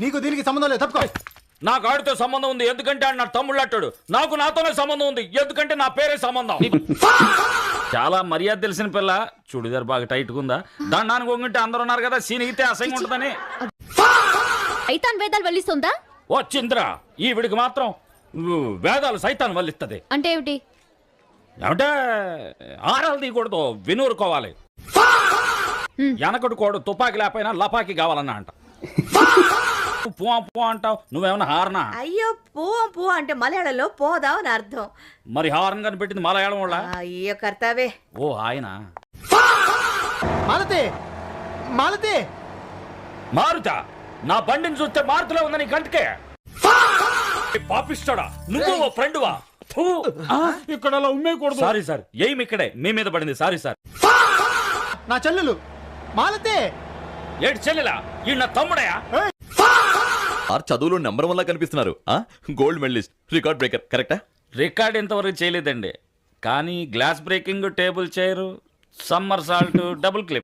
నీకు దీనికి సంబంధం లేదు, తప్పుకో. నాకు ఆడితో సంబంధం ఉంది ఎందుకంటే ఆయన నా తమ్ముళ్ళు అట్టాడు. నాకు నాతోనే సంబంధం ఉంది ఎందుకంటే నా పేరే సంబంధం. చాలా మర్యాద తెలిసిన పిల్ల. చూడిదారు బాగా టైట్గా ఉందా? దాన్ని అనుకుంటే అందరూ ఉన్నారు కదా, సీనిగితే అసహ్యంగా ఉంటుందని. సైతాన్ వేదాలు వల్లిస్తుందా? ఓ చింద్ర, ఈవిడికి మాత్రం వేదాలు సైతాన్ని వల్లిస్తుంది. అంటే ఏమిటి? ఏమంటే ఆరాలు తీయకూడదు, వినూరుకోవాలి. వెనకడు కోడు తుపాకి లేకపోయినా లపాకి కావాలన్నా అంట. పో అంటావు, నువ్వేమన్నా హారనా? అయ్యో పూ అంటే మలయాళంలో పోదాం అని అర్థం. మరి హారన్ కనిపెట్టింది మలయాళం వాళ్ళ? అయ్యో కర్తావే. ఓ ఆయన మాలతి, మాలతి, మారుతా. నా బండిని చూస్తే మారుతులో ఉందని కంటికే. పాపిస్తాడా నువ్వు? ఓ ఫ్రెండ్వా? ఇక్కడ అలా ఉమ్మేయకూడదు. సారీ సార్, ఏం ఇక్కడే మీ మీద పడింది. Sorry sir. నా చెల్లెలు మాలతి. ఏడు చెల్లెలా? ఈ నా తమ్ముడయా? చదువులో నెంబర్ 1 లా కనిపిస్తున్నారు. గోల్డ్ మెడలిస్ట్, రికార్డ్ బ్రేకర్, కరెక్టా? రికార్డ్ ఇంతవరకు చేయలేదండి, కానీ glass breaking, table chair, summer salt, double clip